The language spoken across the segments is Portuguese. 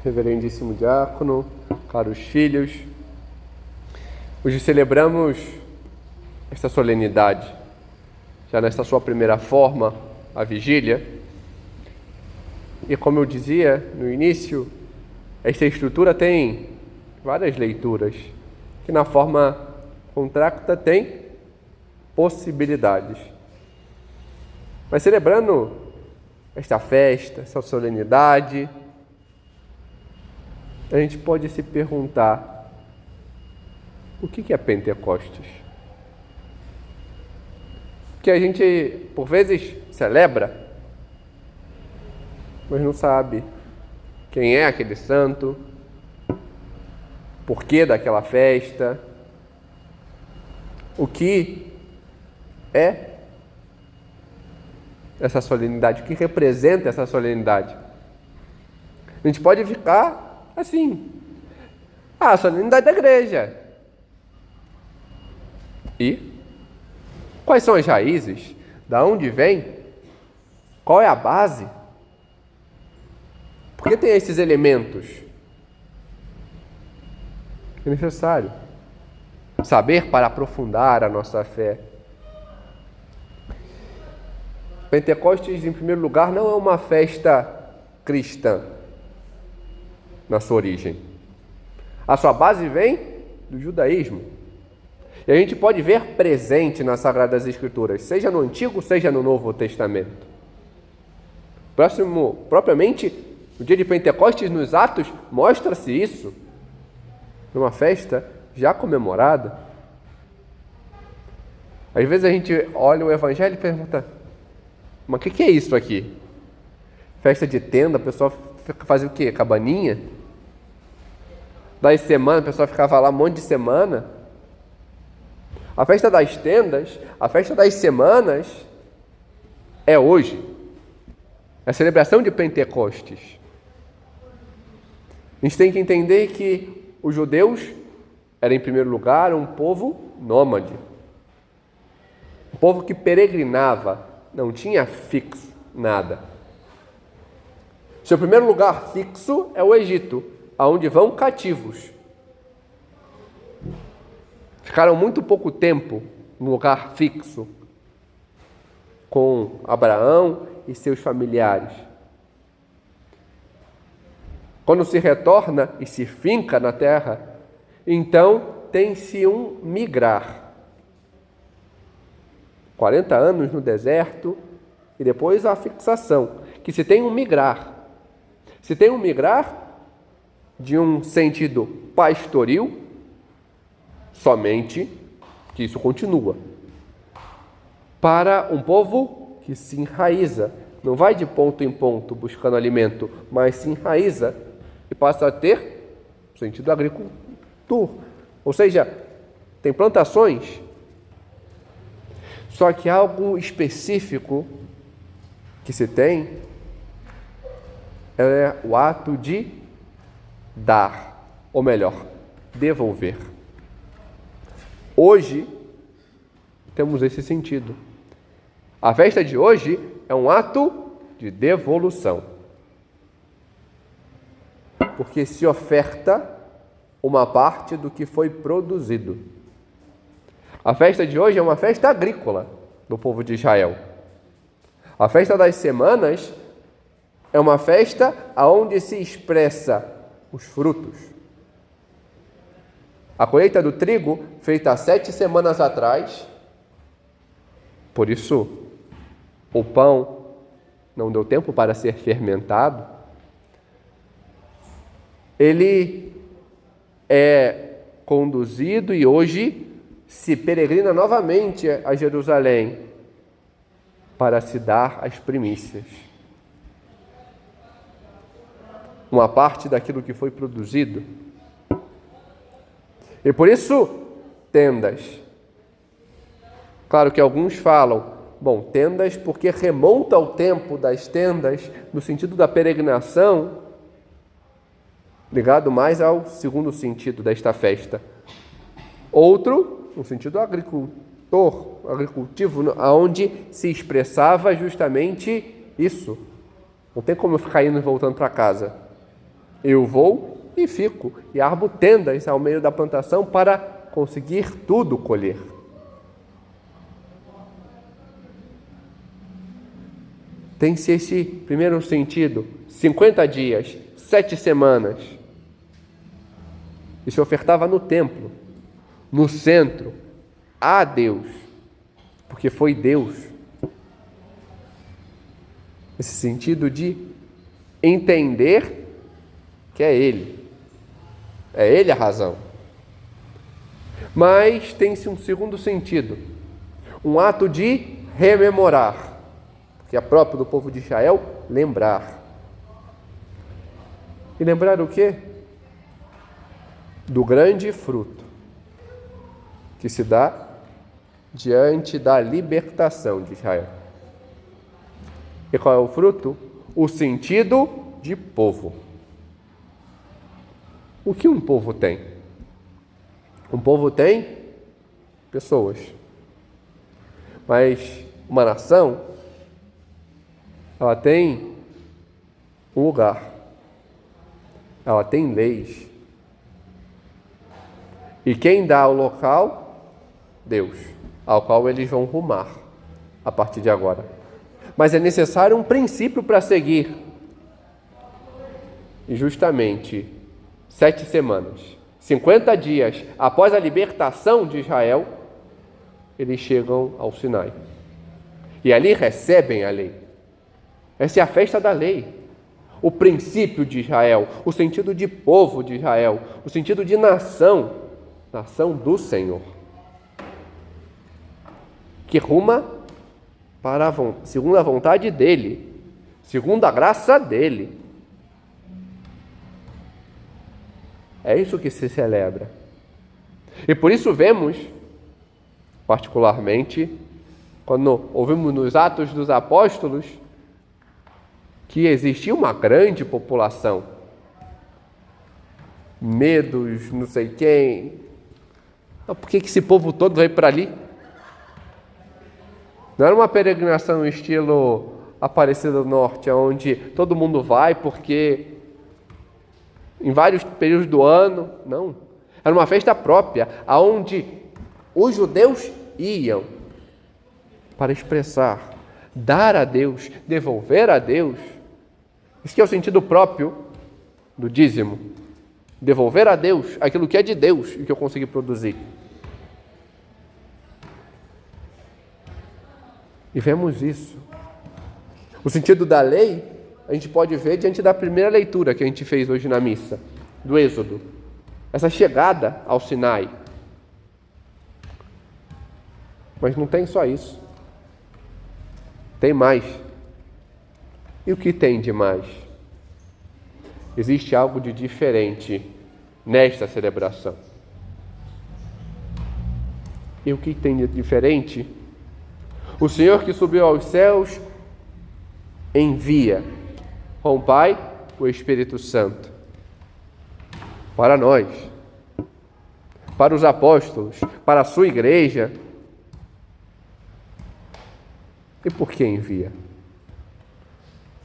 Reverendíssimo diácono, caros filhos, hoje celebramos esta solenidade, já nesta sua primeira forma, a vigília. E como eu dizia no início, esta estrutura tem várias leituras, que na forma contracta tem possibilidades. Mas celebrando esta festa, essa solenidade, a gente pode se perguntar: o que é Pentecostes? Que a gente, por vezes, celebra, mas não sabe quem é aquele santo, porquê daquela festa, o que é essa solenidade, o que representa essa solenidade. A gente pode ficar assim: a solenidade da igreja. E quais são as raízes? Da onde vem? Qual é a base? Por que tem esses elementos? É necessário saber para aprofundar a nossa fé. Pentecostes, em primeiro lugar, não é uma festa cristã na sua origem. A sua base vem do judaísmo. E a gente pode ver presente nas Sagradas Escrituras, seja no Antigo, seja no Novo Testamento. Propriamente, no dia de Pentecostes, nos Atos, mostra-se isso, numa festa já comemorada. Às vezes a gente olha o Evangelho e pergunta: mas o que é isso aqui? Festa de tenda, a pessoa fazia o quê? Cabaninha? Das semanas, a pessoa ficava lá um monte de semana. A festa das tendas, a festa das semanas é hoje. É a celebração de Pentecostes. A gente tem que entender que os judeus eram, em primeiro lugar, um povo nômade. Um povo que peregrinava, não tinha fixo nada. Seu primeiro lugar fixo é o Egito, aonde vão cativos. Ficaram muito pouco tempo no lugar fixo com Abraão e seus familiares. Quando se retorna e se finca na terra, então tem-se um migrar. 40 anos no deserto e depois a fixação, que se tem um migrar. Se tem um migrar de um sentido pastoril, somente, que isso continua, para um povo que se enraiza, não vai de ponto em ponto buscando alimento, mas se enraiza e passa a ter sentido agricultor, ou seja, tem plantações. Só que algo específico que se tem é o ato de dar, ou melhor, devolver. Hoje temos esse sentido. A festa de hoje é um ato de devolução, porque se oferta uma parte do que foi produzido. A festa de hoje é uma festa agrícola do povo de Israel. A festa das semanas é uma festa onde se expressa os frutos. A colheita do trigo, feita há 7 semanas atrás, por isso o pão não deu tempo para ser fermentado, ele é conduzido e hoje se peregrina novamente a Jerusalém para se dar as primícias. Uma parte daquilo que foi produzido. E por isso, tendas. Claro que alguns falam, tendas porque remonta ao tempo das tendas, no sentido da peregrinação, ligado mais ao segundo sentido desta festa. Outro, no sentido agricultivo, onde se expressava justamente isso. Não tem como eu ficar indo e voltando para casa. Eu vou e fico, e armo tendas ao meio da plantação para conseguir tudo colher. Tem-se esse primeiro sentido, 50 dias, 7 semanas. E se ofertava no templo, no centro, a Deus, porque foi Deus. Esse sentido de entender que é Ele a razão. Mas tem-se um segundo sentido, um ato de rememorar, que é próprio do povo de Israel, lembrar. E lembrar o quê? Do grande fruto que se dá diante da libertação de Israel. E qual é o fruto? O sentido de povo. O que um povo tem? Um povo tem pessoas. Mas uma nação, ela tem um lugar. Ela tem leis. E quem dá o local? Deus, ao qual eles vão rumar a partir de agora. Mas é necessário um princípio para seguir. E justamente 7 semanas, 50 dias após a libertação de Israel, eles chegam ao Sinai. E ali recebem a lei. Essa é a festa da lei. O princípio de Israel, o sentido de povo de Israel, o sentido de nação, nação do Senhor, que ruma para segundo a vontade dEle, segundo a graça dEle. É isso que se celebra. E por isso vemos, particularmente, quando ouvimos nos Atos dos Apóstolos, que existia uma grande população, medos, não sei quem. Por que esse povo todo veio para ali? Não era uma peregrinação estilo Aparecida do Norte, onde todo mundo vai porque em vários períodos do ano. Não. Era uma festa própria, aonde os judeus iam para expressar, dar a Deus, devolver a Deus. Isso que é o sentido próprio do dízimo. Devolver a Deus aquilo que é de Deus e que eu consegui produzir. E vemos isso. O sentido da lei, a gente pode ver diante da primeira leitura que a gente fez hoje na missa, do Êxodo. Essa chegada ao Sinai. Mas não tem só isso. Tem mais. E o que tem de mais? Existe algo de diferente nesta celebração. E o que tem de diferente? O Senhor que subiu aos céus envia com o Pai o Espírito Santo para nós, para os apóstolos, para a sua igreja. E por que envia?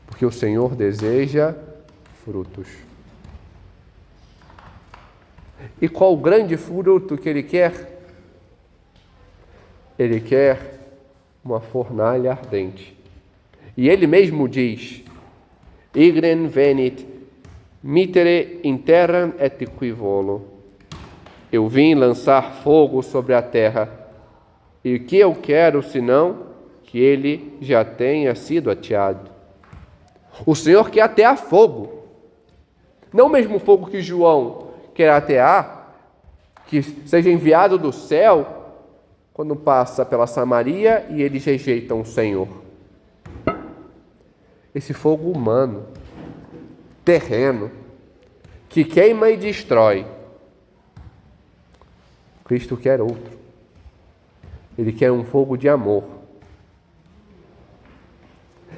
Porque o Senhor deseja frutos. E qual o grande fruto que Ele quer? Ele quer uma fornalha ardente. E Ele mesmo diz: Igren venit mittere in terram et quivolo. Eu vim lançar fogo sobre a terra. E o que eu quero, senão que ele já tenha sido ateado? O Senhor quer atear fogo. Não o mesmo fogo que João quer atear, que seja enviado do céu, quando passa pela Samaria e eles rejeitam o Senhor. Esse fogo humano, terreno, que queima e destrói. Cristo quer outro. Ele quer um fogo de amor.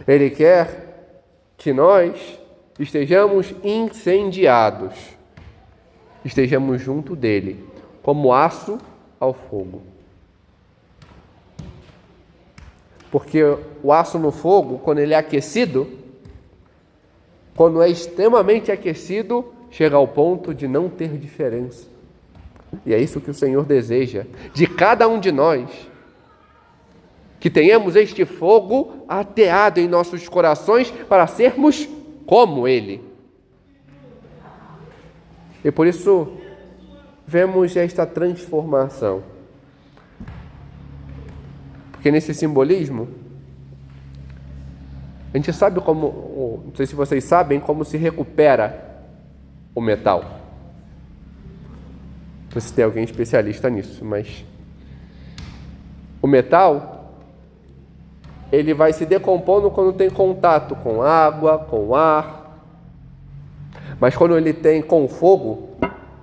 Ele quer que nós estejamos incendiados, estejamos junto dele, como aço ao fogo. Porque o aço no fogo, quando ele é aquecido, quando é extremamente aquecido, chega ao ponto de não ter diferença. E é isso que o Senhor deseja de cada um de nós, que tenhamos este fogo ateado em nossos corações para sermos como Ele. E por isso vemos esta transformação. Porque nesse simbolismo, a gente sabe como, não sei se vocês sabem, como se recupera o metal. Não sei se tem alguém especialista nisso, mas o metal, ele vai se decompondo quando tem contato com água, com ar. Mas quando ele tem com fogo,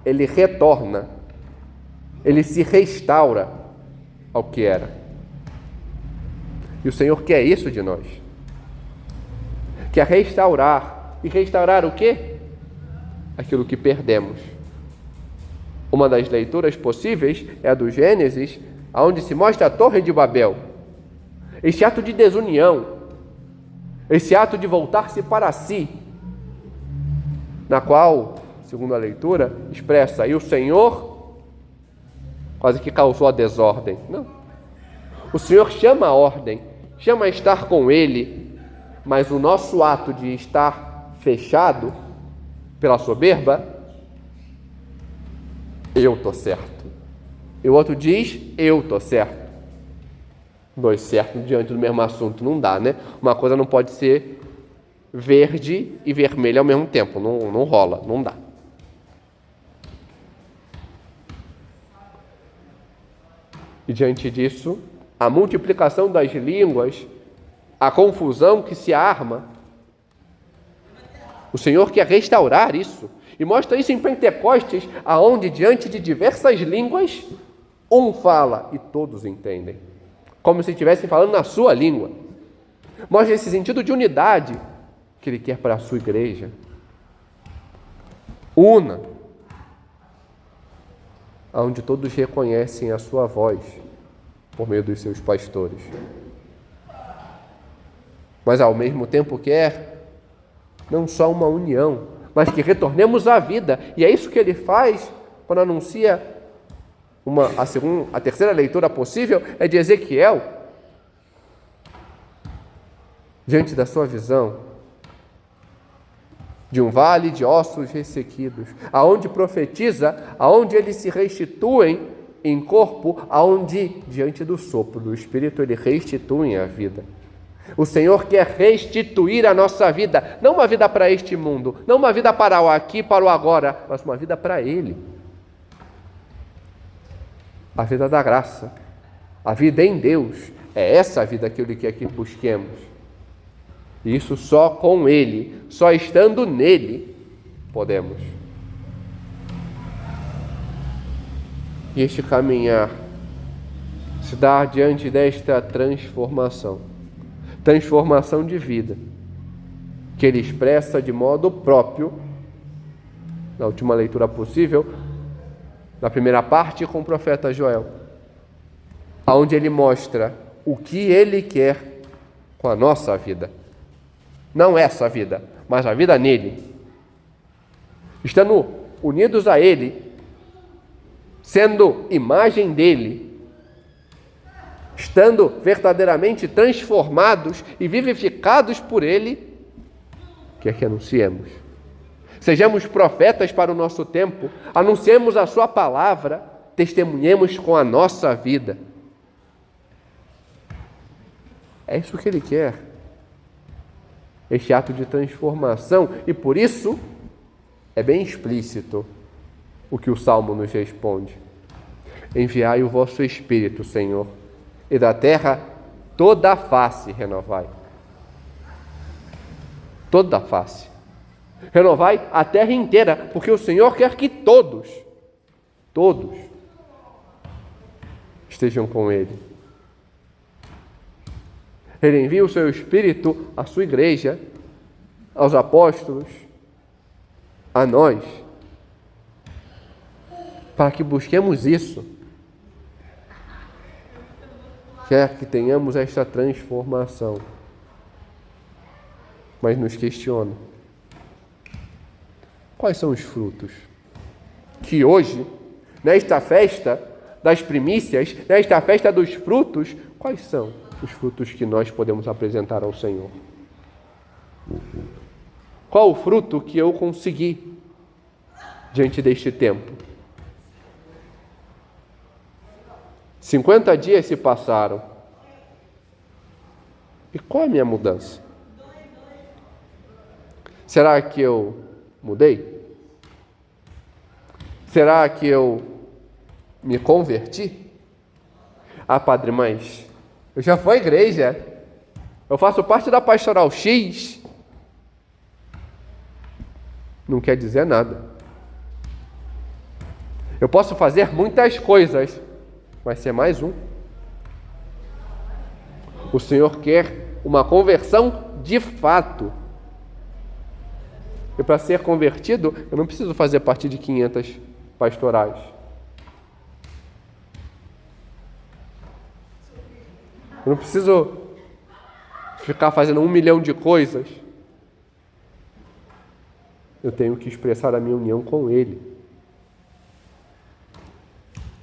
ele retorna, ele se restaura ao que era. E o Senhor quer isso de nós. Quer restaurar. E restaurar o quê? Aquilo que perdemos. Uma das leituras possíveis é a do Gênesis, onde se mostra a Torre de Babel. Esse ato de desunião, esse ato de voltar-se para si, na qual, segundo a leitura, expressa, e o Senhor quase que causou a desordem. Não. O Senhor chama a ordem, chama a estar com Ele, mas o nosso ato de estar fechado pela soberba, eu estou certo. E o outro diz, eu estou certo. Dois certos diante do mesmo assunto não dá, né? Uma coisa não pode ser verde e vermelho ao mesmo tempo, não rola, não dá. E diante disso, a multiplicação das línguas, a confusão que se arma, o Senhor quer restaurar isso, e mostra isso em Pentecostes, aonde diante de diversas línguas, um fala e todos entendem, como se estivessem falando na sua língua. Mostra esse sentido de unidade que Ele quer para a sua igreja. Una, onde todos reconhecem a sua voz por meio dos seus pastores. Mas ao mesmo tempo quer não só uma união, mas que retornemos à vida. E é isso que Ele faz quando anuncia a terceira leitura possível é de Ezequiel. Diante da sua visão de um vale de ossos ressequidos, aonde profetiza, aonde eles se restituem em corpo, aonde diante do sopro do Espírito ele restitui a vida. O Senhor quer restituir a nossa vida, não uma vida para este mundo, não uma vida para o aqui, para o agora, mas uma vida para Ele. A vida da graça, a vida em Deus, é essa a vida que Ele quer que busquemos. E isso só com Ele, só estando nele, podemos. E este caminhar se dá diante desta transformação de vida, que Ele expressa de modo próprio, na última leitura possível, na primeira parte com o profeta Joel, onde ele mostra o que Ele quer com a nossa vida. Não essa vida, mas a vida nele. Estando unidos a Ele, sendo imagem dele, estando verdadeiramente transformados e vivificados por Ele, quer que anunciemos. Sejamos profetas para o nosso tempo, anunciemos a Sua palavra, testemunhemos com a nossa vida. É isso que Ele quer. Este ato de transformação, e por isso é bem explícito o que o Salmo nos responde. Enviai o vosso Espírito, Senhor, e da terra toda a face renovai. Toda a face. Renovai a terra inteira, porque o Senhor quer que todos estejam com Ele. Ele envia o seu Espírito à sua igreja, aos apóstolos, a nós, para que busquemos isso. Quer que tenhamos esta transformação. Mas nos questiona. Quais são os frutos? Que hoje, nesta festa das primícias, nesta festa dos frutos, quais são os frutos que nós podemos apresentar ao Senhor? Qual o fruto que eu consegui diante deste tempo? 50 dias se passaram. E qual é a minha mudança? Será que eu mudei? Será que eu me converti? Ah, padre, mas eu já fui à igreja. Eu faço parte da Pastoral X. Não quer dizer nada. Eu posso fazer muitas coisas, mas ser mais um. O Senhor quer uma conversão de fato. E para ser convertido, eu não preciso fazer parte de 500 pastorais. Eu não preciso ficar fazendo 1 milhão de coisas. Eu tenho que expressar a minha união com Ele.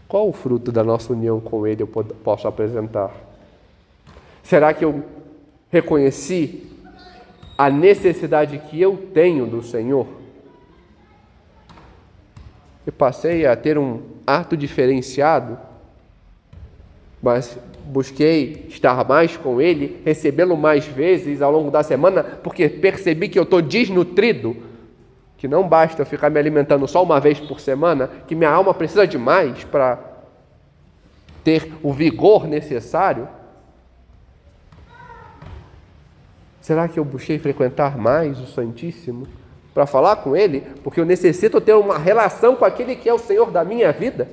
Qual o fruto da nossa união com Ele eu posso apresentar? Será que eu reconheci a necessidade que eu tenho do Senhor? Eu passei a ter um ato diferenciado, mas busquei estar mais com Ele, recebê-lo mais vezes ao longo da semana, porque percebi que eu estou desnutrido, que não basta eu ficar me alimentando só uma vez por semana, que minha alma precisa de mais para ter o vigor necessário. Será que eu busquei frequentar mais o Santíssimo para falar com Ele? Porque eu necessito ter uma relação com aquele que é o Senhor da minha vida.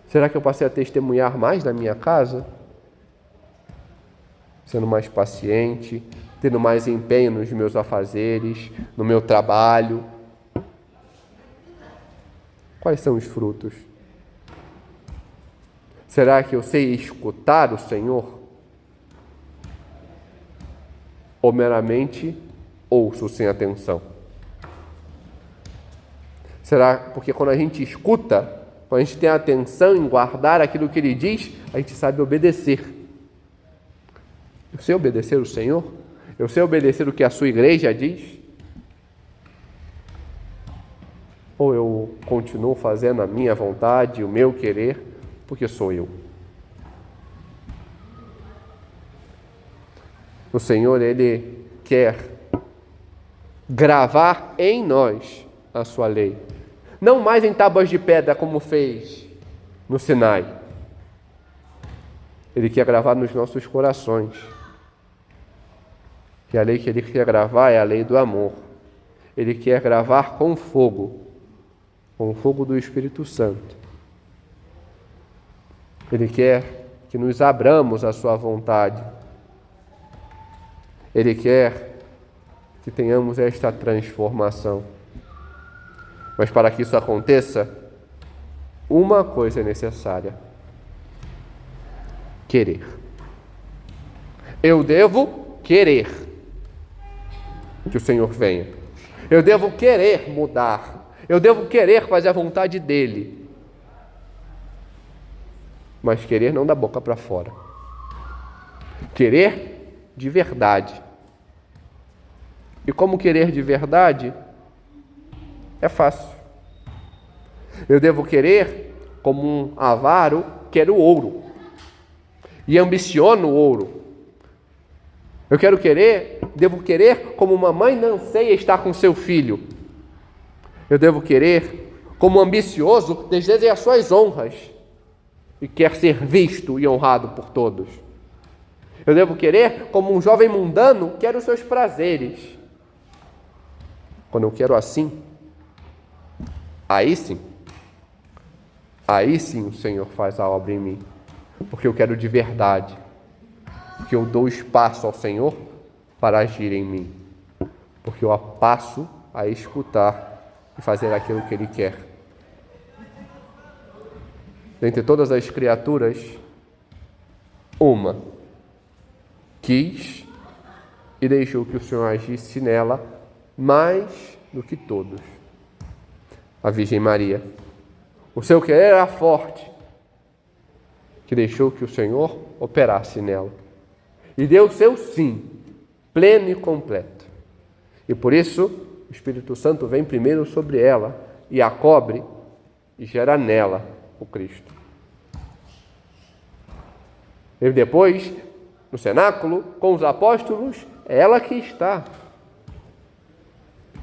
Será que eu passei a testemunhar mais na minha casa? Sendo mais paciente, tendo mais empenho nos meus afazeres, no meu trabalho. Quais são os frutos? Será que eu sei escutar o Senhor? Ou meramente ouço sem atenção? Será porque quando a gente escuta, quando a gente tem atenção em guardar aquilo que Ele diz, a gente sabe obedecer. Eu sei obedecer o Senhor? Eu sei obedecer o que a sua igreja diz? Ou eu continuo fazendo a minha vontade, o meu querer, porque sou eu? O Senhor, Ele quer gravar em nós a sua lei. Não mais em tábuas de pedra como fez no Sinai. Ele quer gravar nos nossos corações. E a lei que Ele quer gravar é a lei do amor. Ele quer gravar com o fogo do Espírito Santo. Ele quer que nos abramos à sua vontade. Ele quer que tenhamos esta transformação. Mas para que isso aconteça, uma coisa é necessária: querer. Eu devo querer que o Senhor venha. Eu devo querer mudar. Eu devo querer fazer a vontade dEle. Mas querer não da boca para fora. Querer de verdade. E como querer de verdade? É fácil. Eu devo querer como um avaro quer o ouro. E ambiciono o ouro. Eu devo querer como uma mãe não anseia estar com seu filho. Eu devo querer como um ambicioso deseja as suas honras e quer ser visto e honrado por todos. Eu devo querer como um jovem mundano quer os seus prazeres. Quando eu quero assim, aí sim o Senhor faz a obra em mim, porque eu quero de verdade, porque eu dou espaço ao Senhor para agir em mim, porque eu passo a escutar e fazer aquilo que Ele quer. Dentre todas as criaturas, uma quis e deixou que o Senhor agisse nela mais do que todos, a Virgem Maria. O seu querer era forte, que deixou que o Senhor operasse nela. E deu o seu sim, pleno e completo. E por isso, o Espírito Santo vem primeiro sobre ela e a cobre e gera nela o Cristo. E depois, no cenáculo, com os apóstolos, é ela que está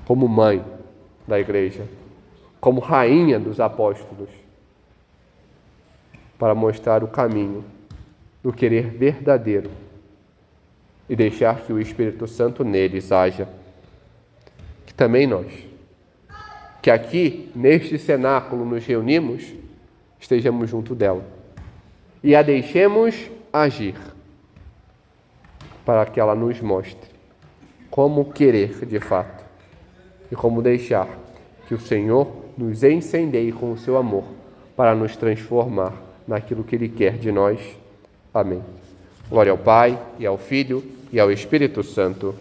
como mãe da igreja, como rainha dos apóstolos, para mostrar o caminho do querer verdadeiro e deixar que o Espírito Santo neles haja. Que também nós, que aqui, neste cenáculo, nos reunimos, estejamos junto dela e a deixemos agir, para que ela nos mostre como querer de fato e como deixar que o Senhor nos incendeie com o seu amor para nos transformar naquilo que Ele quer de nós. Amém. Glória ao Pai, e ao Filho, e ao Espírito Santo,